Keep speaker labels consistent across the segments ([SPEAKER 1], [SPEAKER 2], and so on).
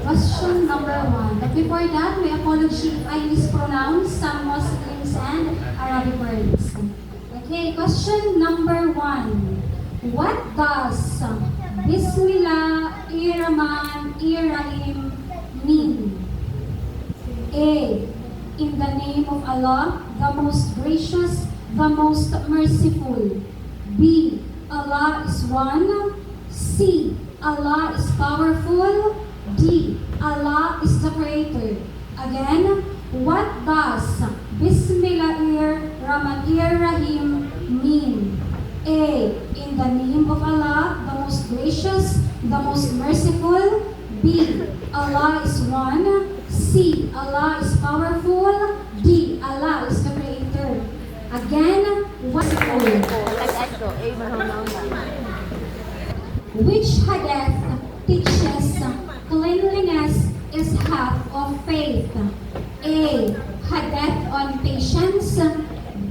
[SPEAKER 1] Question number 1. But before that, my apology if I mispronounce some Muslims and Arabic words. Okay, question number 1. What does Bismillahirrahmanirrahim mean? A. In the name of Allah, the most gracious, the most merciful. B. Allah is one. C. Allah is powerful. D. Allah is the creator. Again, what does Bismillahirrahmanirrahim mean? A. In the name of Allah, the most gracious, the most merciful. B. Allah is one. C. Allah is powerful. D. Allah is the creator. Again, what Which hadith teaches cleanliness is half of faith? A. Hadith on patience.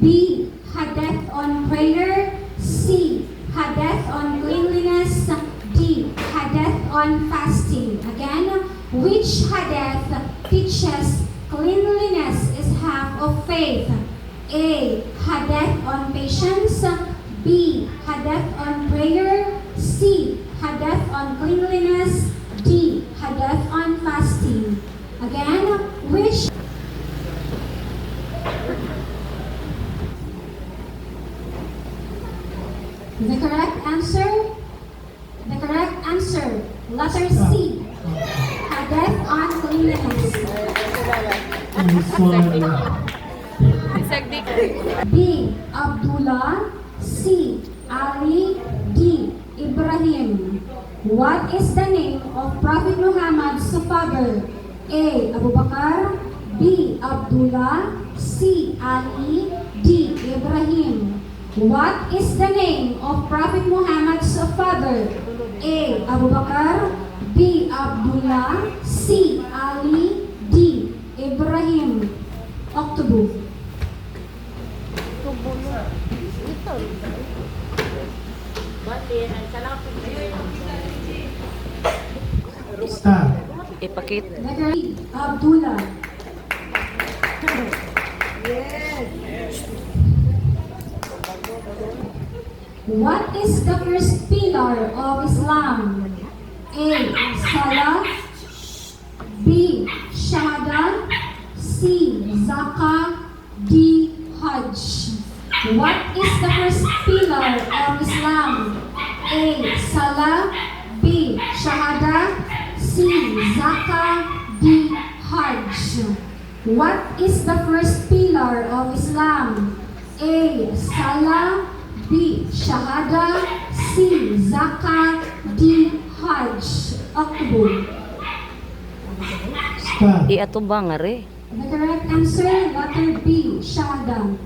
[SPEAKER 1] B. Hadith on prayer. C. Hadith on cleanliness. D. Hadith on fasting. Again, which hadith teaches cleanliness is half of faith? A. Hadith on patience. B. Hadith on prayer. C. Hadith on cleanliness. D. Hadith on fasting. Again, which the correct answer? The correct answer, letter C. Hadith on cleanliness. B. Abdullah. C. Ali. D. Ibrahim. What is the name of Prophet Muhammad's father? A. Abu Bakr. B. Abdullah. C. Ali. D. Ibrahim. What is the name of Prophet Muhammad's father? A. Abu Bakr. B. Abdullah. C. Ali. D. Ibrahim. October.
[SPEAKER 2] Stop.
[SPEAKER 3] Ipakit.
[SPEAKER 1] Letter B. Abdullah. What is the first pillar of Islam? A. Salah. B. Shahada. C. Zakah. D. Hajj. What is the first pillar of Islam? A. Salah. B. Shahada. C. Zakah. D. Hajj. What is the first pillar of Islam? A. Salah. B. Shahada. C. Zakah. D. Hajj. October.
[SPEAKER 2] Stop.
[SPEAKER 3] Ato ba nga re?
[SPEAKER 1] The correct answer, letter B. Shahada.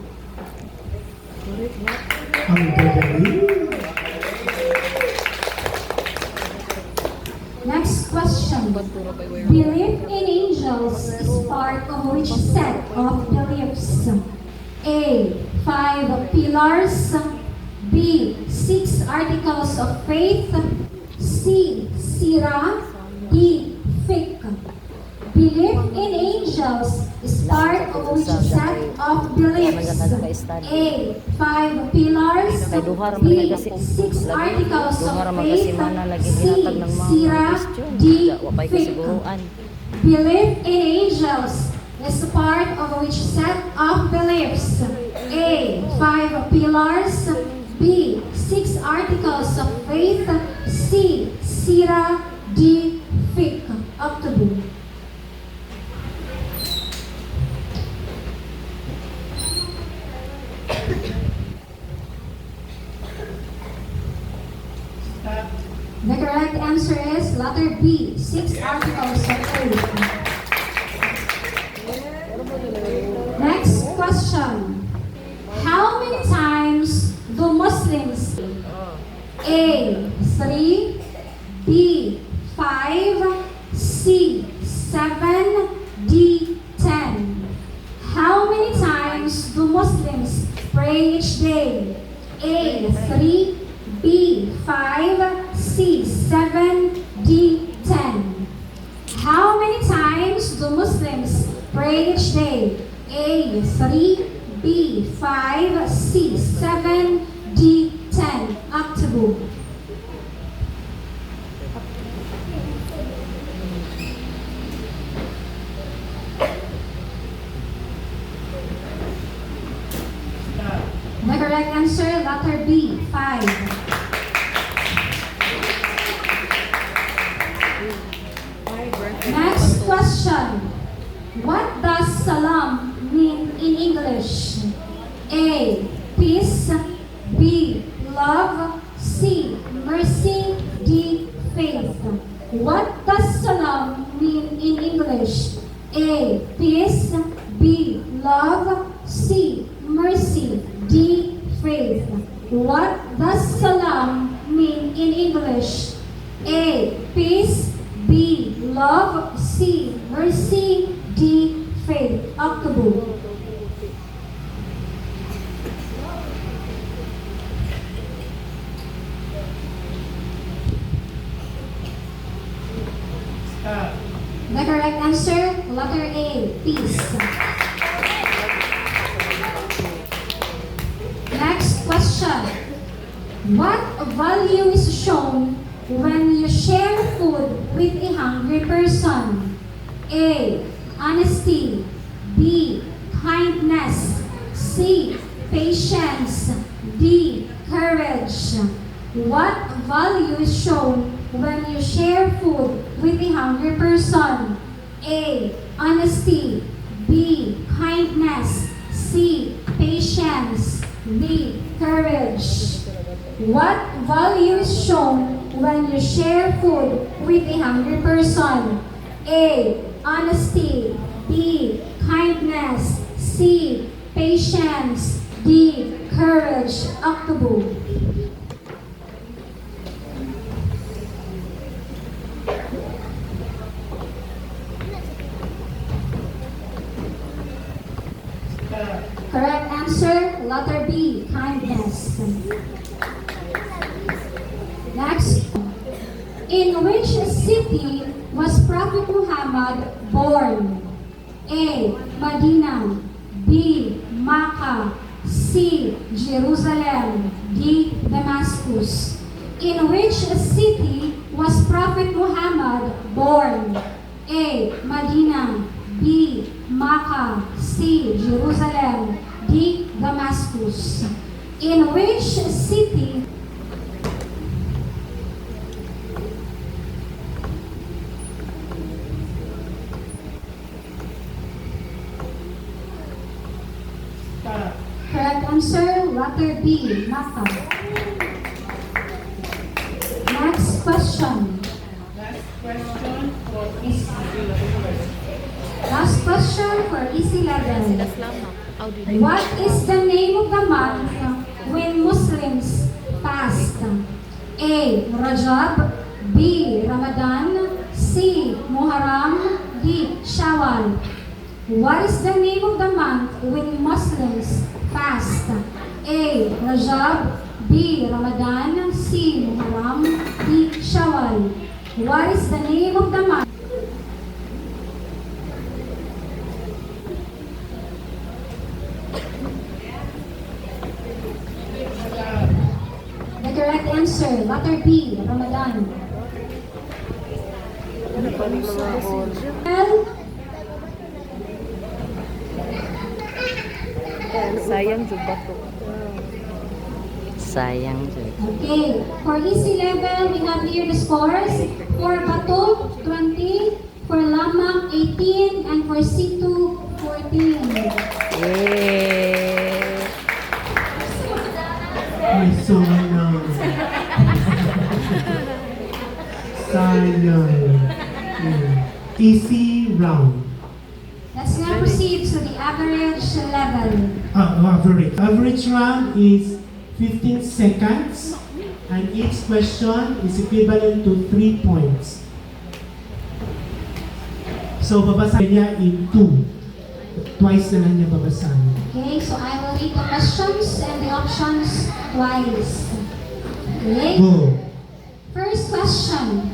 [SPEAKER 2] Ang galing.
[SPEAKER 1] Next question. Belief in angels is part of which set of beliefs? A. 5 pillars. B. 6 articles of faith. C. Sirah. D. Fiqh. Belief in angels is part of which set of beliefs? A. 5 pillars. B. 6 articles of faith. C. Sirah. D. Fiqh. Belief in angels is part of which set of beliefs? A. 5 pillars. B. 6 articles of faith. C. Sirah. D. Fiqh. October. The correct answer is letter B. 6 articles of faith. Next question. How many times do Muslims A. 3. B. 5. do Muslims pray each day? A. 3, B. 5, C. 7, D. 10. Aktubu. The correct answer, letter B. 5. Next question. What does salam mean in English? A. Peace. B. Love. C. Mercy. D. Faith. What does salam mean in English? A. Peace. B. Love. C. Mercy. D. Faith. What does salam mean in English? A. Peace. B. Love. C. Mercy. D. Faith. Aktubu. The correct answer, letter A. Peace. Next question. What value is shown when you share food with a hungry person? A. Honesty. B. Kindness. C. Patience. D. Courage. What value is shown when you share food with a hungry person? A. Honesty. B. Kindness. C. Patience. D. Courage. What value is shown when you share food with a hungry person? A. Honesty. B. Kindness. C. Patience. D. Courage. Aktubu. Correct answer, letter B. Kindness. Next. In which city was Prophet Muhammad born? A. Medina. B. Makkah. C. Jerusalem. D. Damascus. In which city was Prophet Muhammad born? A. Medina. B. Makkah. C. Jerusalem. D. Damascus. In which city correct answer, letter B. Makkah. Next question. Last question for easy level. What is the name of the month when Muslims fast? A. Rajab. B. Ramadan. C. Muharram. D. Shawwal. What is the name of the month when Muslims fast? A. Rajab. B. Ramadan. C. Muharram. D. Shawwal. What is the name of the month? The correct answer, letter B. Ramadan. Well,
[SPEAKER 3] Sayang juga po. Sayang juga.
[SPEAKER 1] okay. For easy level, we have here the scores. For Bato, 20. For Lamang, 18. And for C2, 14.
[SPEAKER 3] Yay!
[SPEAKER 2] Ay, sayang. Sayang. Easy round.
[SPEAKER 1] Let's now proceed to the average level.
[SPEAKER 2] Average. Average round is 15 seconds and each question is equivalent to 3 points. So, babasahin niya in 2. Twice na lang niya babasahin.
[SPEAKER 1] Okay, so I will read the questions and the options twice. Okay?
[SPEAKER 2] Go.
[SPEAKER 1] First question.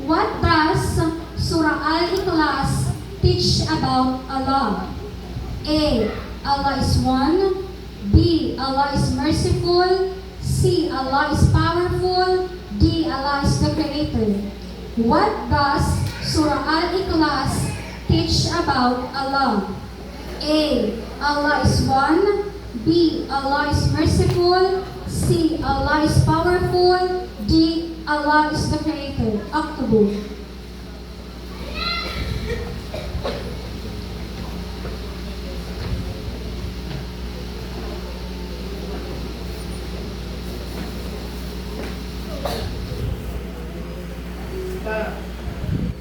[SPEAKER 1] What does Surah Al-Ikhlas teach about Allah? A. Allah is one. B. Allah is merciful. C. Allah is powerful. D. Allah is the creator. What does Surah Al-Ikhlas teach about Allah? A. Allah is one. B. Allah is merciful. C. Allah is powerful. D. Allah is the creator. October.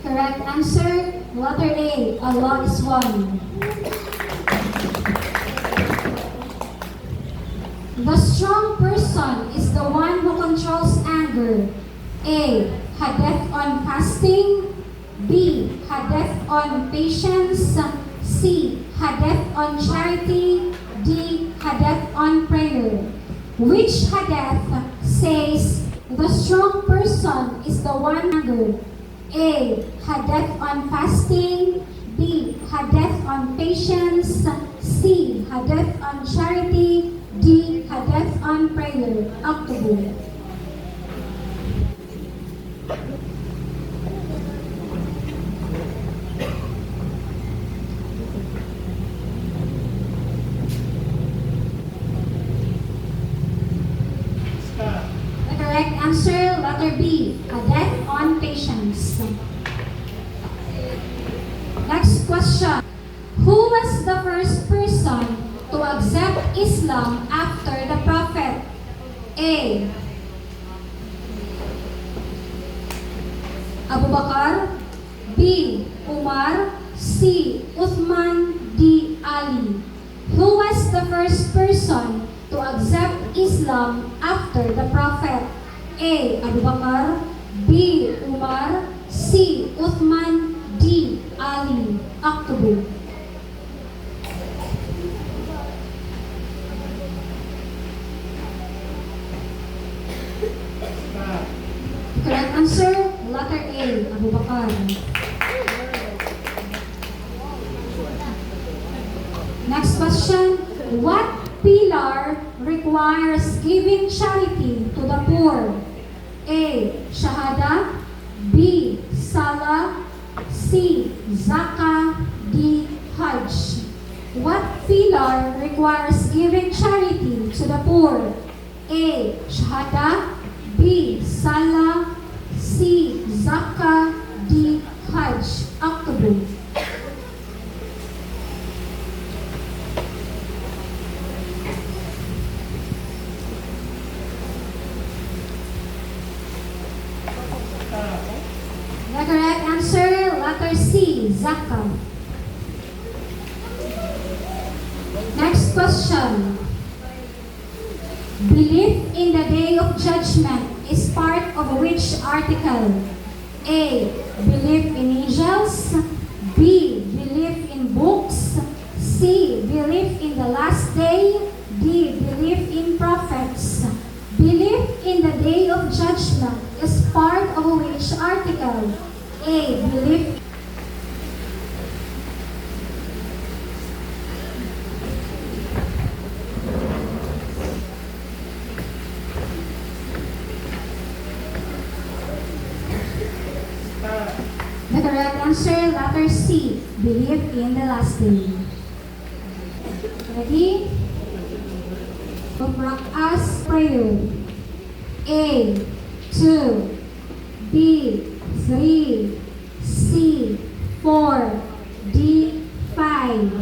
[SPEAKER 1] Correct answer, letter A. Allah is one. The strong person is the one who controls anger. A. Hadith on fasting. B. Hadith on patience. C. Hadith on charity. D. Hadith on prayer. Which hadith says the strong person is the one anger? A. Hadith on fasting. B. Hadith on patience. C. Hadith on charity. D. Hadith on prayer. October. The correct answer, letter B. Hadith on patience. Next question. Who was the first person to accept Islam after the Prophet? A. Abu Bakar. B. Umar. C. Uthman. D. Ali. Who was the first person to accept Islam after the Prophet? A. Abu Bakar. B. Umar. C. Uthman. D. Ali. October. Correct answer, letter A. Abu Bakar. Next question. What pillar requires giving charity to the poor? A. Shahada. B. Salah. C. Zakah. D. Hajj. What pillar requires giving charity to the poor? A. Shahada. B. Salah. C. Zakah. D. Hajj. October. The correct answer, letter C. Zakah. Next question. Belief in the day of judgment is part of which article? A. Belief in angels. B. Belief in books. C. Belief in the last day. D. Belief in prophets. Belief in the day of judgment is part of which article? A. Belief. The correct answer, letter C. Believe in the last day. Ready? Us prayer. A. 2. B. 3. C. 4. D. 5.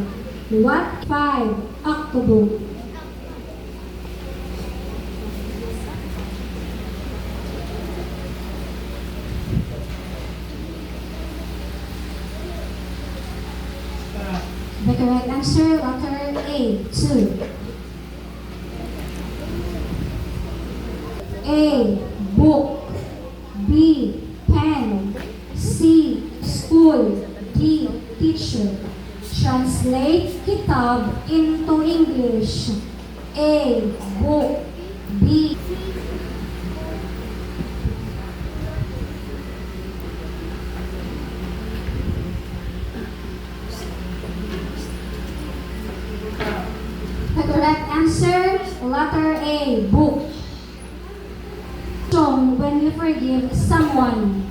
[SPEAKER 1] What? 5. October. The correct answer, letter A. 2. A. Book. B. Pen. C. School. D. Teacher. Translate kitab into English. A. Book. B. Letter A, book. Shown when you forgive someone.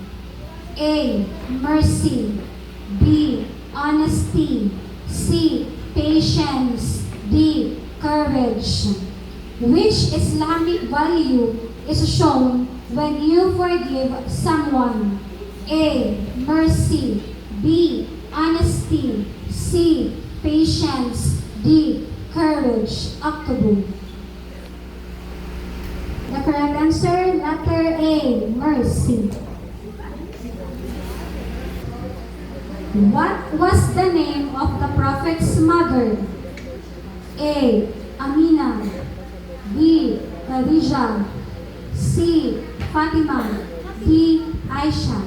[SPEAKER 1] A, mercy. B, honesty. C, patience. D, courage. Which Islamic value is shown when you forgive someone? A, mercy. B, honesty. C, patience. D, courage. October. The correct answer, letter A, mercy. What was the name of the Prophet's mother? A, Amina. B, Khadija. C, Fatima. D, Aisha.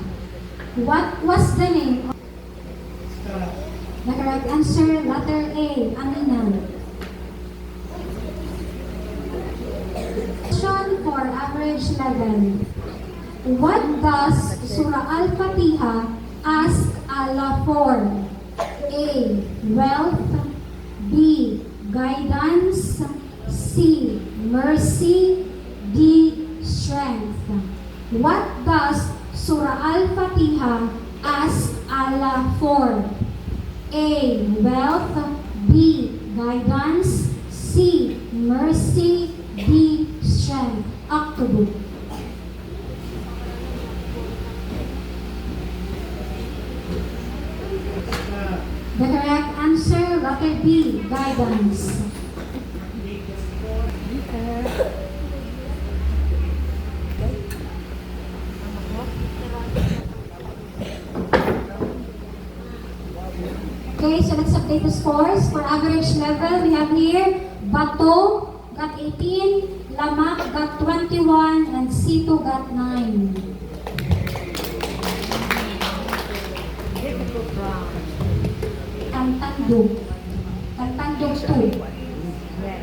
[SPEAKER 1] What was the name of the correct answer, letter A, Amina. Question for average level. What does Surah Al-Fatiha ask Allah for? A, wealth. B, guidance. C, mercy. D, strength. What does Surah Al-Fatiha ask Allah for? A, wealth. B, guidance. C, mercy. D, strength. October. The correct answer, letter B, guidance. Okay, so let's update the scores. For average level, we have here Bato got 18, Lamak got 21, and Sito got 9. Tantandog. Tantandog 2.